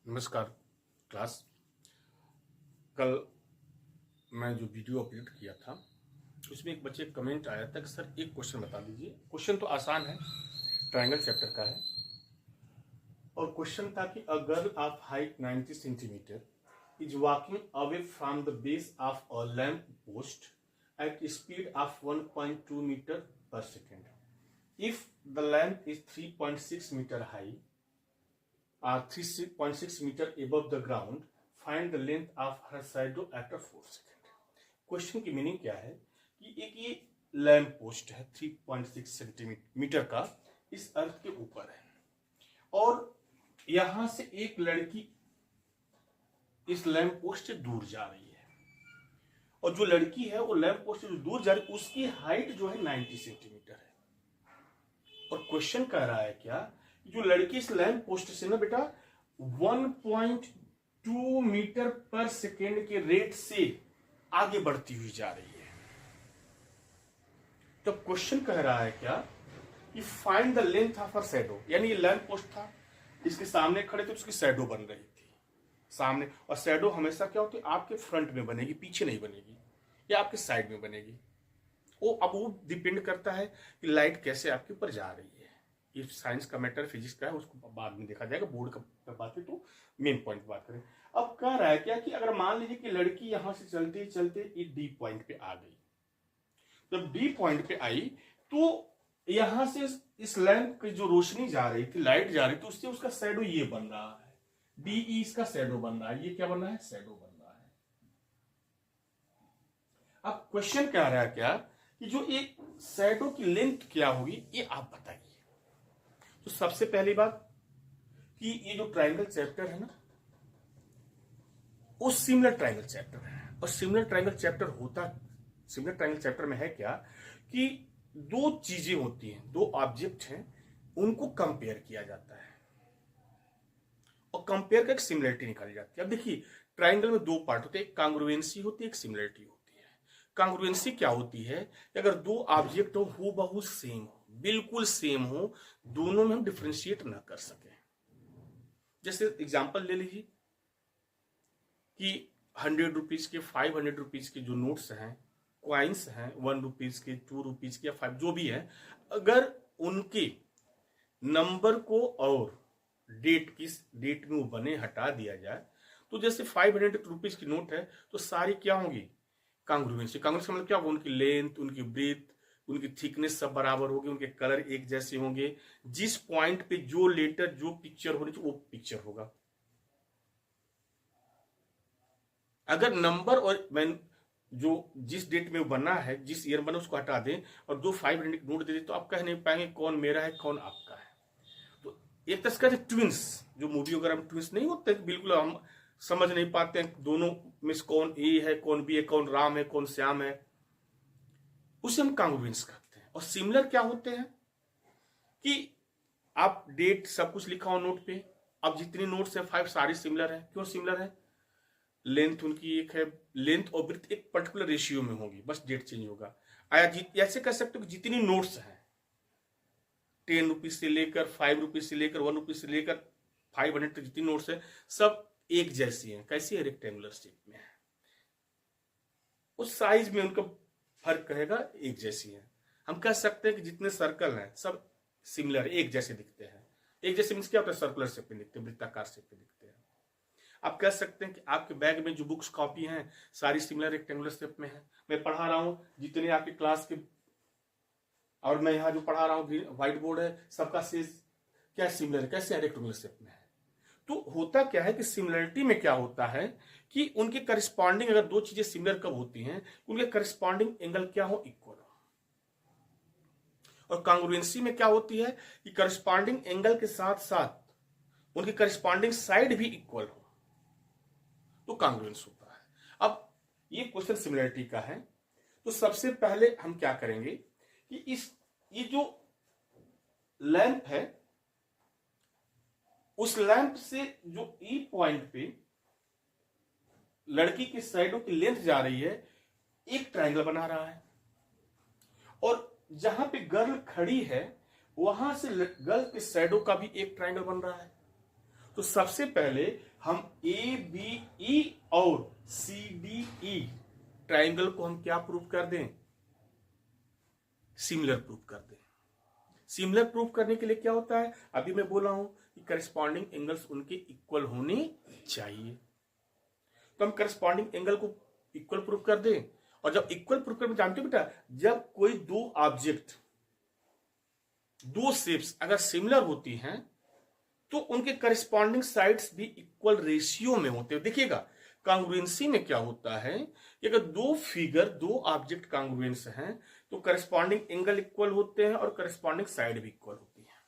नमस्कार क्लास। कल मैं जो वीडियो अपलोड किया था उसमें एक बच्चे कमेंट आया था कि सर एक क्वेश्चन बता दीजिए। क्वेश्चन तो आसान है, ट्रायंगल चैप्टर का है और क्वेश्चन था कि a girl of height 90 centimetre is walking away from the base of a lamp post at speed of 1.2 metre per second. If the lamp is 3.6 metre high 3.6 meter above the ground, find the length of her shadow after 4 seconds। Question की meaning क्या है कि एक ये lamp post है 3.6 centimetre का, इस अर्थ के ऊपर है और यहां से एक लड़की इस लैंप पोस्ट से दूर जा रही है और जो लड़की है वो लैंप पोस्ट से जो दूर जा रही है उसकी हाइट जो है 90 सेंटीमीटर है। और क्वेश्चन कह रहा है क्या, जो लड़की इस लैंप पोस्ट से ना बेटा 1.2 मीटर पर सेकेंड के रेट से आगे बढ़ती हुई जा रही है। तो क्वेश्चन कह रहा है क्या कि find the length of her shadow, यानी ये लैंप पोस्ट था, इसके सामने खड़े थे, उसकी शैडो बन रही थी सामने। और शैडो हमेशा क्या होती है, आपके फ्रंट में बनेगी, पीछे नहीं बनेगी, या आपके साइड में बनेगी। वो डिपेंड करता है कि लाइट कैसे आपके ऊपर जा रही है। ये साइंस का मैटर, फिजिक्स का है, उसको बाद में देखा जाएगा, बोर्ड का बात है तो मेन पॉइंट बात करें। अब कह रहा है क्या कि अगर मान लीजिए कि लड़की यहां से चलते चलते ये डी पॉइंट पे आ गई, जब डी पॉइंट पे आई तो यहां से इस लैंप की जो रोशनी जा रही थी, लाइट जा रही थी, उससे उसका शैडो ये बन रहा है, डी इसका शैडो बन रहा है। ये क्या बन रहा है, शैडो बन रहा है। अब क्वेश्चन कह रहा है क्या कि जो एक शैडो की लेंथ क्या होगी, ये आप बताइए। तो सबसे पहली बात कि ये जो ट्रायंगल चैप्टर है ना, वो सिमिलर ट्रायंगल चैप्टर है। और सिमिलर ट्रायंगल चैप्टर में है क्या कि दो चीजें होती हैं, दो ऑब्जेक्ट हैं, उनको कंपेयर किया जाता है और कंपेयर का एक सिमिलरिटी निकाली जाती है। अब देखिए, ट्रायंगल में दो पार्ट होते हैं, एक कांग्रुएंसी होती है, एक सिमिलरिटी होती है। कांग्रुएंसी क्या होती है कि अगर दो ऑब्जेक्ट हो हूबहू सेम हो, बिल्कुल सेम हो, दोनों में हम डिफ्रेंशिएट ना कर सके। जैसे एग्जांपल ले लीजिए कि 100 रुपीज के, 500 रुपीज के जो नोट्स हैं, क्वाइंस हैं, 1 रुपीज के, 2 रुपीज के या 5 जो भी है, अगर उनके नंबर को और डेट किस डेट में वो बने हटा दिया जाए, तो जैसे 500 रुपीज की नोट है तो सारी क्या होंगी, कांग्रुएंसी। कांग्रुएंसी मतलब क्या होगा, उनकी लेंथ, उनकी ब्रेथ, उनकी थिकनेस सब बराबर होगी, उनके कलर एक जैसे होंगे, जिस पॉइंट पे जो लेटर जो पिक्चर होनी चाहिए वो पिक्चर होगा। अगर नंबर और मैन जो जिस डेट में बना है, जिस ईयर बना, उसको हटा दें और दो 500 नोट दे दें, तो आप कह नहीं पाएंगे कौन मेरा है कौन आपका है। तो एक तरह से ट्विंस, जो मूवी वगैरह में ट्विंस नहीं होते, बिल्कुल हम समझ नहीं पाते हैं दोनों में कौन ए है कौन बी है, कौन राम है कौन श्याम है, उसे हम कांग्रुएंस कहते हैं। और सिमिलर क्या होते हैं कि आप डेट सब कुछ लिखा हो नोट पे, अब जितनी नोट्स है 5 सारी सिमिलर है। क्यों सिमिलर है, लेंथ उनकी एक है, लेंथ और ब्रेथ एक पर्टिकुलर रेशियो में होगी, बस डेट चेंज होगा। ऐसे कह सकते हो कि जितनी नोट्स हैं 10 रुपीज से लेकर 5 रुपीज से लेकर 1 रुपीज से लेकर 500 तक जितनी नोट्स है सब एक जैसी हैं। कैसी है, रेक्टेंगुलर शेप में है, उस साइज में उनका फर्क कहेगा एक जैसी है। हम कह सकते हैं कि जितने सर्कल हैं सब सिमिलर एक जैसे दिखते हैं। एक जैसे मीन्स क्या होता है, सर्कुलर शेप में दिखते हैं, वृत्ताकार शेप में दिखते हैं। आप कह सकते हैं कि आपके बैग में जो बुक्स कॉपी हैं सारी सिमिलर रेक्टेंगुलर शेप में है। मैं पढ़ा रहा हूं, जितने आपके क्लास के और मैं यहाँ जो पढ़ा रहा हूँ व्हाइट बोर्ड है, सबका साइज क्या सिमिलर है, कैसे रेक्टेंगुलर शेप में है। तो होता क्या है कि सिमिलरिटी में क्या होता है कि उनके करस्पॉन्डिंग, अगर दो चीजें सिमिलर कब होती हैं, उनके करस्पॉन्डिंग एंगल क्या हो, इक्वल हो। और कांग्रुएंसी में क्या होती है कि करस्पॉन्डिंग एंगल के साथ साथ उनकी करस्पॉन्डिंग साइड भी इक्वल हो, तो कांग्रुएंस होता है। अब ये क्वेश्चन सिमिलरिटी का है, तो सबसे पहले हम क्या करेंगे कि ये जो लैंप है, उस लैंप से जो ई पॉइंट पे लड़की की शैडो की लेंथ जा रही है, एक ट्रायंगल बना रहा है। और जहां पे गर्ल खड़ी है वहां से गर्ल के शैडो का भी एक ट्रायंगल बन रहा है। तो सबसे पहले हम ए बी ई और सी डी ई ट्राइंगल को हम क्या प्रूव कर दें, सिमिलर प्रूव कर दें। सिमिलर प्रूव करने के लिए क्या होता है, अभी मैं बोला हूं कि करस्पॉन्डिंग एंगल्स उनके इक्वल होने चाहिए। तो हम करस्पॉन्डिंग एंगल को इक्वल प्रूव कर दें। और जब इक्वल प्रूव कर, जानते हो बेटा, जब कोई दो ऑब्जेक्ट, दो शेप्स अगर सिमिलर होती हैं तो उनके करस्पॉन्डिंग साइड्स भी इक्वल रेशियो में होते हैं। देखिएगा कांग्रुएंसी में क्या होता है कि अगर दो फिगर, दो ऑब्जेक्ट कांग्रुएंस हैं तो करस्पॉन्डिंग एंगल इक्वल होते हैं और करस्पॉन्डिंग साइड भी इक्वल होती है।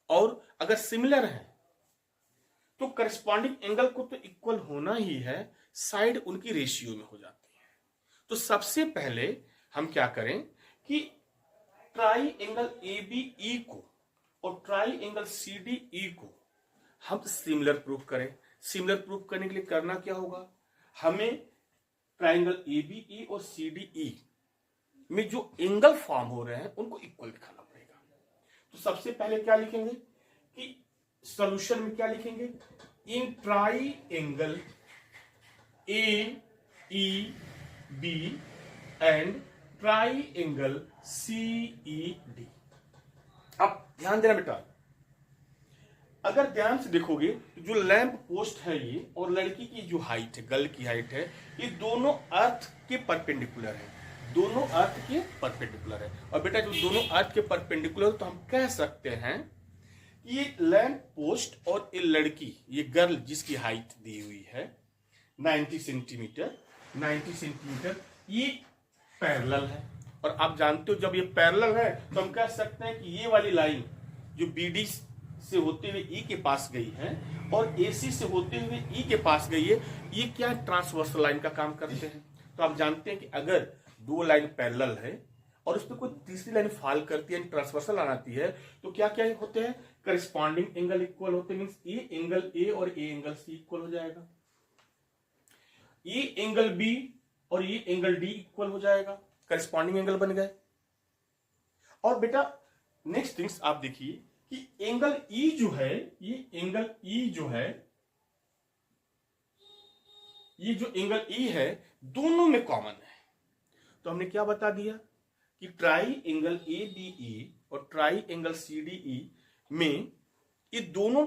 और अगर सिमिलर है तो करस्पॉन्डिंग एंगल को तो इक्वल होना ही है, साइड उनकी रेशियो में हो जाती है। तो सबसे पहले हम क्या करें कि triangle A B e को और triangle C D e को हम सिमिलर प्रूफ करें। सिमिलर प्रूफ करने के लिए करना क्या होगा, हमें ट्राइंगल ए बी ई और सी डी ई में जो एंगल फॉर्म हो रहे हैं उनको इक्वल दिखाना पड़ेगा। तो सबसे पहले क्या लिखेंगे कि सॉल्यूशन में क्या लिखेंगे, in triangle A E B and triangle C E D. अब ध्यान देना बेटा, अगर ध्यान से देखोगे तो जो लैंप पोस्ट है ये और लड़की की जो हाइट है, गर्ल की हाइट है, ये दोनों अर्थ के परपेंडिकुलर है, दोनों अर्थ के परपेंडिकुलर है। और बेटा जो दोनों अर्थ के परपेंडिकुलर, तो हम कह सकते हैं कि ये लैंप पोस्ट और ये लड़की, ये गर्ल जिसकी हाइट दी हुई है 90 सेंटीमीटर, 90 सेंटीमीटर, ये पैरेलल है। और आप जानते हो जब ये पैरेलल है तो हम कह सकते हैं कि ये वाली लाइन जो बीडी से होते हुए ई के पास गई है और एसी से होते हुए ई के पास गई है, ये क्या ट्रांसवर्सल लाइन का काम करते हैं। तो आप जानते हैं कि अगर दो लाइन पैरेलल है और उस पर कोई तीसरी लाइन फॉल करती है, ट्रांसवर्सल लाइन आती है, तो क्या क्या होते हैं, करस्पॉन्डिंग एंगल इक्वल होते हैं। मींस ए एंगल ए और ए एंगल सी इक्वल हो जाएगा, ये एंगल बी और ये एंगल डी इक्वल हो जाएगा, करस्पॉन्डिंग एंगल बन गए। और बेटा नेक्स्ट थिंग्स आप देखिए कि एंगल ई जो है, ये एंगल ई जो है, ये जो एंगल ई है दोनों में कॉमन है। तो हमने क्या बता दिया कि triangle A B E और triangle C D E में ये दोनों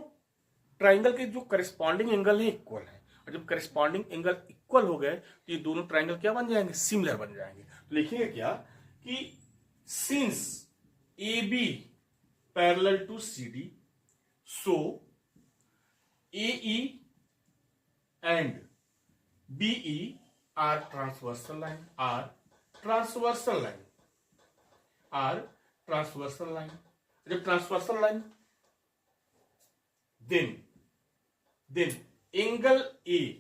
ट्राइंगल के जो करस्पॉन्डिंग एंगल है इक्वल है। और जब करस्पॉन्डिंग एंगल इक्वल हो गए तो ये दोनों ट्राइंगल क्या बन जाएंगे, सिमिलर बन जाएंगे। तो लिखेंगे क्या कि since A B parallel to C D, so A E and B E are transversal line, are transversal line, are transversal line. जब transversal line, then angle A,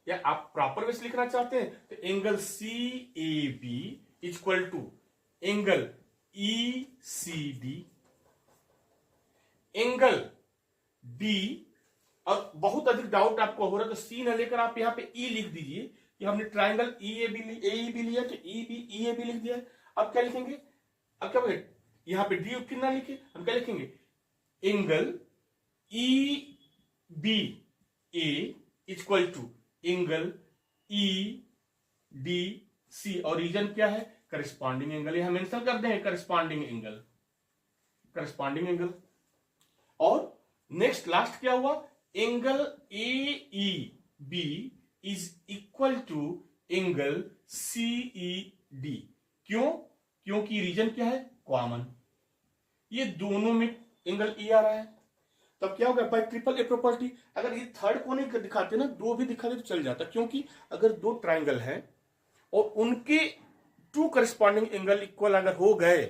या आप प्रॉपर वे से लिखना चाहते हैं तो angle C A B equal to angle E C D, angle D. और बहुत अधिक डाउट आपको हो रहा है तो सी न लेकर आप यहां पे ई लिख दीजिए कि हमने ट्राइंगल ई ए बी लिया तो ई ए बी लिख दिया। अब क्या लिखेंगे, अब क्या बोले, यहां पे डी फिर ना लिखे, हम क्या लिखेंगे, angle e b a equal to angle e d c. और रीजन क्या है, करस्पॉन्डिंग एंगल, यहां मेंशन कर देंगे करस्पॉन्डिंग एंगल, करस्पॉन्डिंग एंगल। और नेक्स्ट लास्ट क्या हुआ, angle A E b is equal to angle C E d. क्यों, क्योंकि रीजन क्या है, कॉमन, ये दोनों में एंगल ई आ रहा है। तब क्या होगा, बाय ट्रिपल ए प्रॉपर्टी, अगर ये थर्ड कोने दिखाते ना, दो भी दिखाते तो चल जाता, क्योंकि अगर दो ट्राइंगल हैं और उनके टू करस्पॉन्डिंग एंगल इक्वल अगर हो गए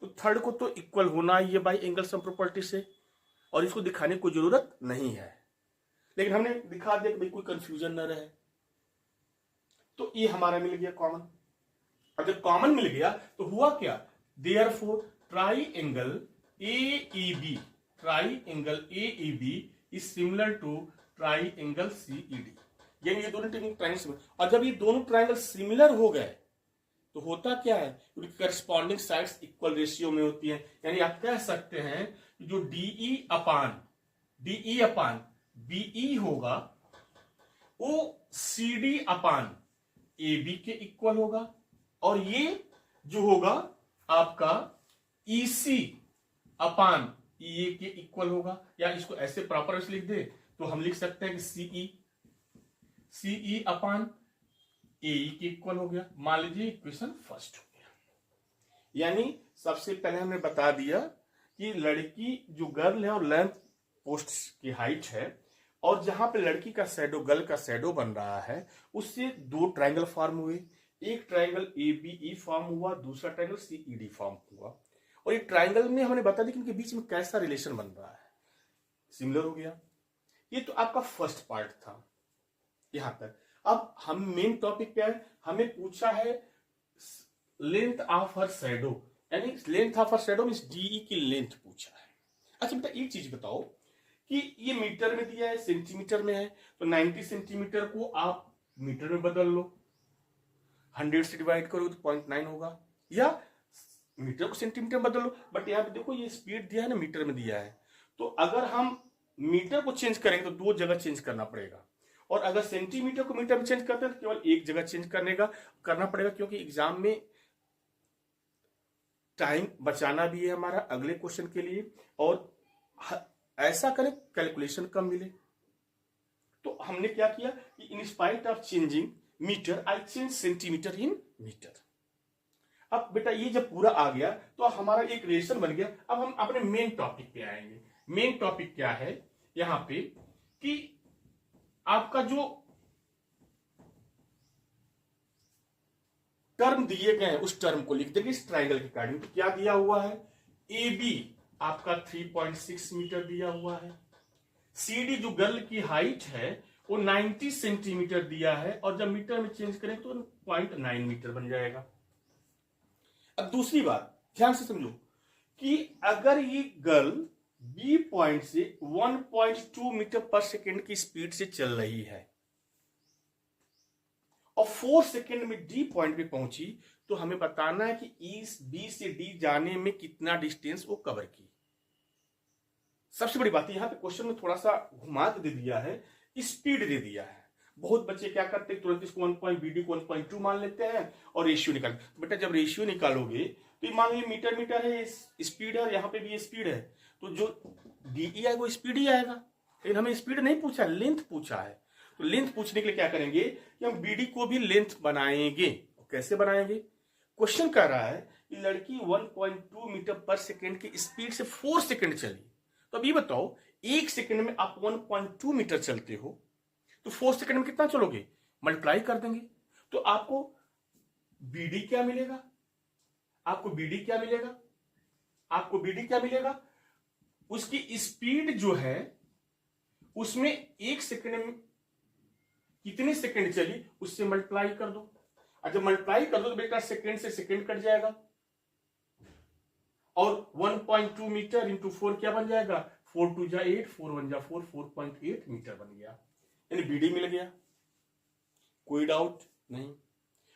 तो थर्ड को तो इक्वल होना ही है बाय एंगल सम प्रॉपर्टी से, और इसको दिखाने की कोई जरूरत नहीं है। लेकिन हमने दिखा दिया कि भाई कोई कंफ्यूजन न रहे। तो ये हमारा मिल गया कॉमन। अब जब कॉमन मिल गया तो हुआ क्या, therefore triangle A E b, triangle A E b is similar to triangle C E d. यानी ये दोनों ट्राइंगल, और जब ये दोनों ट्राइंगल सिमिलर हो गए तो होता क्या है, क्योंकि करस्पॉन्डिंग साइड्स इक्वल रेशियो में होती हैं। यानी आप कह सकते हैं जो डीई अपान बीई होगा वो सीडी अपान AB के इक्वल होगा, और ये जो होगा आपका EC अपान EA के इक्वल होगा। या इसको ऐसे प्रॉपर से लिख दे तो हम लिख सकते हैं कि CE अपान AE के इक्वल हो गया। मान लीजिए इक्वेशन फर्स्ट हो गया। यानी सबसे पहले हमने बता दिया कि लड़की जो गर्ल है और लेंथ पोस्ट की हाइट है, और जहां पे लड़की का शैडो गर्ल का शैडो बन रहा है उससे दो ट्रायंगल फॉर्म हुए। एक ट्रायंगल ABE फॉर्म हुआ, दूसरा ट्रायंगल CED फॉर्म हुआ। और ये ट्रायंगल में हमने बता दिया कि इनके बीच में कैसा रिलेशन बन रहा है, सिमिलर हो गया। ये तो आपका फर्स्ट पार्ट था यहां तक। अब हम मेन टॉपिक पे आए। हमें पूछा है लेंथ ऑफ हर शैडो, यानी length of her shadow means DE की लेंथ पूछा है। अच्छा बेटा एक चीज बताओ कि ये मीटर में दिया है, सेंटीमीटर में है, तो 90 सेंटीमीटर को आप मीटर में बदल लो, 100 से डिवाइड करो तो 0.9 होगा, या मीटर को सेंटीमीटर में बदल लो। बट यहाँ पे देखो ये स्पीड दिया है ना, मीटर में दिया है, तो अगर हम मीटर को चेंज करेंगे तो दो जगह चेंज करना पड़ेगा, और अगर सेंटीमीटर को मीटर में चेंज करते हैं तो केवल एक जगह चेंज करना पड़ेगा, क्योंकि एग्जाम में टाइम बचाना भी है हमारा अगले क्वेश्चन के लिए, और ऐसा करें कैलकुलेशन कम मिले। तो हमने क्या किया कि in spite of changing metre I change centimetre in metre. अब बेटा ये जब पूरा आ गया तो हमारा एक रिलेशन बन गया। अब हम अपने मेन टॉपिक पे आएंगे। मेन टॉपिक क्या है यहां पे कि आपका जो टर्म दिए गए हैं उस टर्म को लिख देंगे इस ट्राइंगल के अकॉर्डिंग। तो क्या दिया हुआ है, AB आपका 3.6 मीटर दिया हुआ है, CD जो गर्ल की हाइट है वो 90 सेंटीमीटर दिया है, और जब मीटर में चेंज करें तो 0.9 मीटर बन जाएगा। अब दूसरी बात ध्यान से समझो कि अगर ये गर्ल B पॉइंट से 1.2 मीटर पर सेकेंड की स्पीड से चल रही है और 4 सेकेंड में D पॉइंट पे पहुंची, तो हमें बताना है कि B से D जाने में कितना डिस्टेंस वो कवर की। सबसे बड़ी बात यहां पे क्वेश्चन में थोड़ा सा घुमा के दे दिया है, स्पीड दे दिया है। बहुत बच्चे क्या करते हैं, तुरंत इसको 1.BD को 1.2 मान लेते हैं और रेशियो निकालते। तो बेटा जब रेशियो निकालोगे तो मान लीजिए मीटर है, स्पीड है, और यहाँ पे भी स्पीड है, तो जो DE आएगा वो स्पीड ही आएगा। लेकिन हमें स्पीड नहीं पूछा, लेंथ पूछा है। तो लेंथ पूछने के लिए क्या करेंगे कि हम BD को भी लेंथ बनाएंगे। कैसे बनाएंगे, क्वेश्चन कह रहा है कि लड़की 1.2 मीटर पर सेकेंड की स्पीड से 4 सेकेंड चली। तो अब ये बताओ, एक सेकेंड में आप 1.2 मीटर चलते हो तो 4 सेकेंड में कितना चलोगे, मल्टीप्लाई कर देंगे। तो आपको BD क्या मिलेगा, आपको BD क्या मिलेगा, आपको BD क्या मिलेगा, उसकी स्पीड जो है उसमें एक सेकेंड में कितनी सेकेंड चली उससे मल्टीप्लाई कर दो। और जब मल्टीप्लाई कर दो तो बेटा सेकेंड से सेकेंड कट जाएगा, और 1.2 मीटर इंटू 4 क्या बन जाएगा, 4 2 जा 8, 4 1 जा 4, 4.8 मीटर बन गया, यानी BD मिल गया। कोई डाउट नहीं।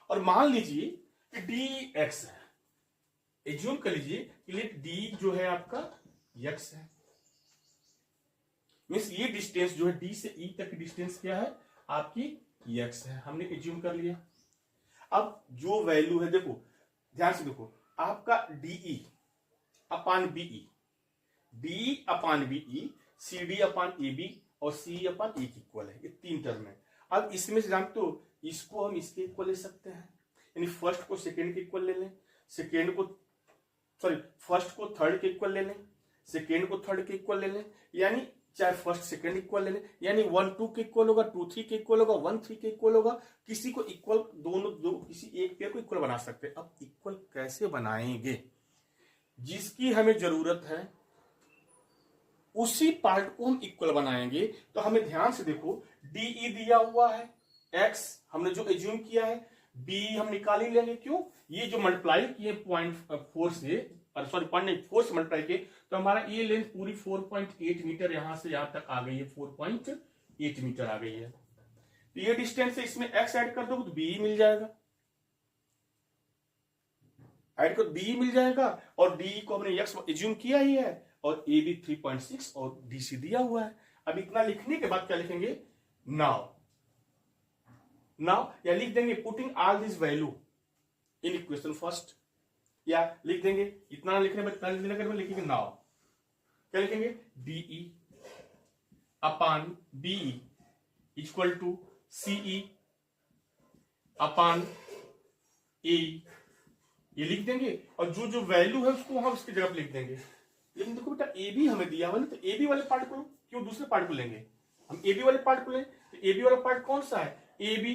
और मान लीजिए कि DX है, एज्यूम कर लीजिए कि लेट D जो है आपका X है, मींस ये डिस्टेंस जो है D से E तक की डिस्टेंस क्या है आपकी X है, हमने एज्यूम कर लिया। अब जो वैल्यू है देखो ध्यान से देखो, आपका DE upon BE, DE upon BE, CD upon AB और CE अपान E इक्वल है, ये तीन टर्म है। अब इसमें से जानते हो इसको हम इसके इक्वल ले सकते हैं, यानी फर्स्ट को सेकेंड के इक्वल ले लें, सेकेंड को सॉरी फर्स्ट को थर्ड के इक्वल ले लें, सेकेंड को थर्ड के इक्वल ले लें, यानी चाहे फर्स्ट सेकेंड इक्वल ले लें, यानी 1 2 के इक्वल होगा, 2 3 के इक्वल होगा, 1 3 के इक्वल होगा। किसी को इक्वल दोनों दो किसी एक पेयर को इक्वल बना सकते हैं। अब इक्वल कैसे बनाएंगे, जिसकी हमें जरूरत है उसी पार्ट को हम इक्वल बनाएंगे। तो हमें ध्यान से देखो, DE दिया हुआ है, X हमने जो एज्यूम किया है, B हम निकाल ही लेंगे। क्यों, ये जो मल्टीप्लाई किए 0.4 से सॉरी 0.4 से मल्टीप्लाई किए, तो हमारा ये लेंथ पूरी 4.8 मीटर यहां से यहां तक आ गई है, 4.8 मीटर आ गई है। तो ये डिस्टेंस है, इसमें X ऐड कर दो तो BE मिल जाएगा, ऐड कर BE मिल जाएगा, और DE को हमने X एज्यूम किया ही है, और ए बी 3.6 और डी सी दिया हुआ है। अब इतना लिखने के बाद क्या लिखेंगे, नाउ या लिख देंगे putting all this value in equation first, या लिख देंगे इतना लिखने में लिखेंगे नाउ क्या लिखेंगे, D E upon B E equal to C E upon A, ये लिख देंगे और जो जो वैल्यू है उसको हम उसकी जगह पे लिख देंगे। लेकिन देखो बेटा ए बी हमें दिया हुआ ना, तो ए बी वाले पार्ट को क्यों दूसरे पार्ट को लेंगे, हम ए बी वाले पार्ट को लें, तो ए बी वाला पार्ट कौन सा है, A B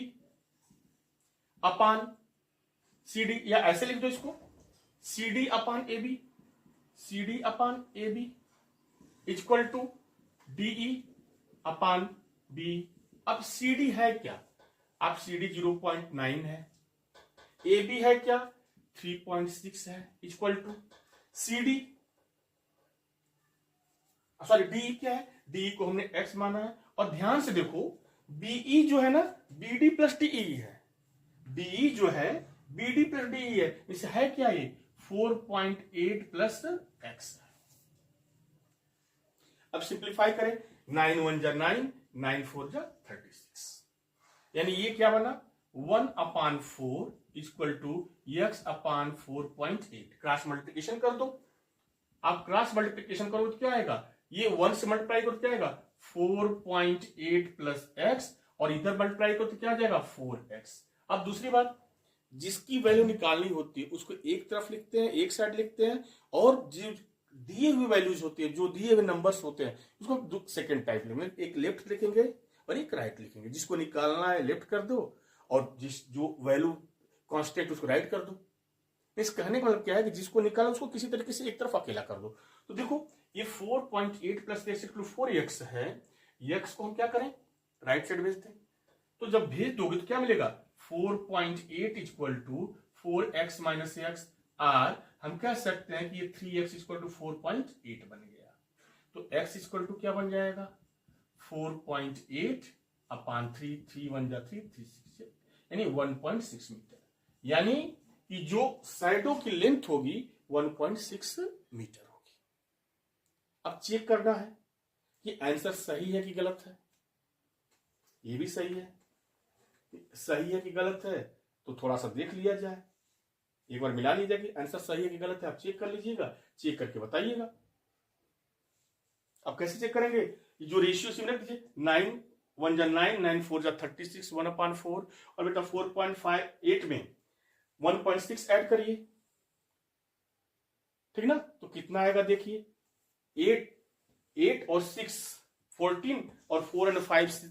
upon C D, या ऐसे लिख दो इसको c d upon a b, c d upon a B equal to d e upon b. अब सी डी है क्या, अब सी डी 0.9 है, ए बी है क्या 3.6 है, equal to C d, sorry d क्या है, डी को हमने एक्स माना है। और ध्यान से देखो बीई जो है ना बी डी प्लस डी है, बीई जो है बी डी प्लस डी है, इसे है क्या ये 4.8 प्लस एक्स। अब सिंप्लीफाई करें, 9 1 जा 9, 9 4 जा 36, यानी ये क्या बना 1 upon 4 equal to x upon 4.8। Cross multiplication कर दो, आप क्रॉस मल्टीप्लिकेशन करो तो क्या आएगा, ये 1 से मल्टीप्लाई करो तो क्या आएगा 4.8 प्लस एक्स, और इधर मल्टीप्लाई करो तो क्या आ जाएगा 4x। अब दूसरी बात, जिसकी वैल्यू निकालनी होती है उसको एक तरफ लिखते हैं, एक साइड लिखते हैं, और जो दिए हुए वैल्यूज होती है, जो दिए हुए नंबर्स होते हैं उसको सेकंड टाइप लिखेंगे, एक लेफ्ट लिखेंगे और एक राइट लिखेंगे। जिसको निकालना है लेफ्ट कर दो और जो वैल्यू कांस्टेंट उसको राइट कर दो। इस कहने का मतलब क्या है कि जिसको निकाला उसको किसी तरीके से एक तरफ अकेला कर दो। तो देखो ये 4.8 प्लस एक्स इक्वल 4x है, x को हम क्या करें राइट साइड भेज दें, तो जब भेज दोगे तो क्या मिलेगा 4.8 equal to 4x minus x, or हम कह सकते हैं कि ये 3x इक्वल टू 4.8 बन गया। तो x इक्वल टू क्या बन जाएगा 4.8 अपान 3, 3 1 जा 3, 3 6 यानी 1.6 मीटर, यानी कि जो साइडों की लेंथ होगी 1.6 मीटर होगी। अब चेक करना है कि आंसर सही है कि गलत है, ये भी सही है, सही है कि गलत है, तो थोड़ा सा देख लिया जाए, एक बार मिला लीजिए कि आंसर सही है कि गलत है। आप चेक कर लीजिएगा, चेक करके बताइएगा। अब कैसे चेक करेंगे, जो रेशियो सिमिलर कीजिए, 9 1 जा 9, 9 4 जा 36, 1 अपान 4, और बेटा 4.58 में 1.6 ऐड करिए, ठीक ना, तो कितना आएगा देखिए 8 और 6 14, और 4 और 5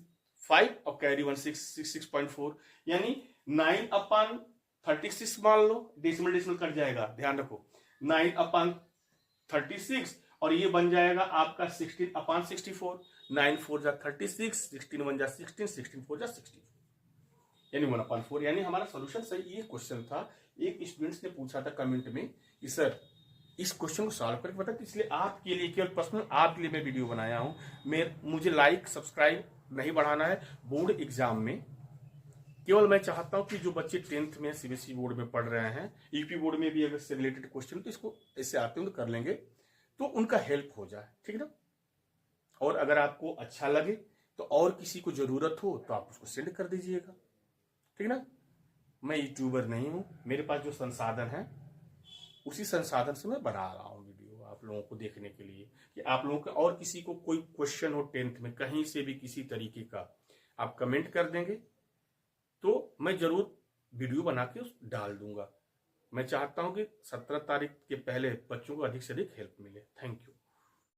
5, और कैरी 1 6.4, यानी 9 अपान 36 मान लो, डेसिमल कट जाएगा, ध्यान रखो 9 अपान 36, और ये बन जाएगा आपका 16 अपान 64, 9 4 जा 36, 16 1 जा 16, 16 4 जा 64, यानी 1 अपान 4, यानी हमारा सोल्यूशन सही। ये क्वेश्चन था, एक स्टूडेंट्स ने पूछा था कमेंट में कि सर इस क्वेश्चन को सॉल्व करके बता, इसलिए आपके लिए केवल पर्सनल आपके लिए मैं वीडियो बनाया हूं। मुझे लाइक सब्सक्राइब नहीं बढ़ाना है। बोर्ड एग्जाम में केवल मैं चाहता हूं कि जो बच्चे 10th में सीबीएसई बोर्ड में पढ़ रहे हैं, यूपी बोर्ड में भी अगर से रिलेटेड क्वेश्चन तो इसको ऐसे आते हैं तो कर लेंगे, तो उनका हेल्प हो जाए, ठीक है ना। और अगर आपको अच्छा लगे तो और किसी को जरूरत हो तो आप उसको सेंड कर दीजिएगा, ठीक ना। मैं यूट्यूबर नहीं हूं, मेरे पास जो संसाधन है उसी संसाधन से मैं बना रहा हूं वीडियो आप लोगों को देखने के लिए, कि आप लोगों का और किसी को कोई क्वेश्चन हो 10th में कहीं से भी किसी तरीके का, आप कमेंट कर देंगे तो मैं जरूर वीडियो बना के डाल दूंगा। मैं चाहता हूं कि 17 तारीख के पहले बच्चों को अधिक से अधिक हेल्प मिले। Thank you.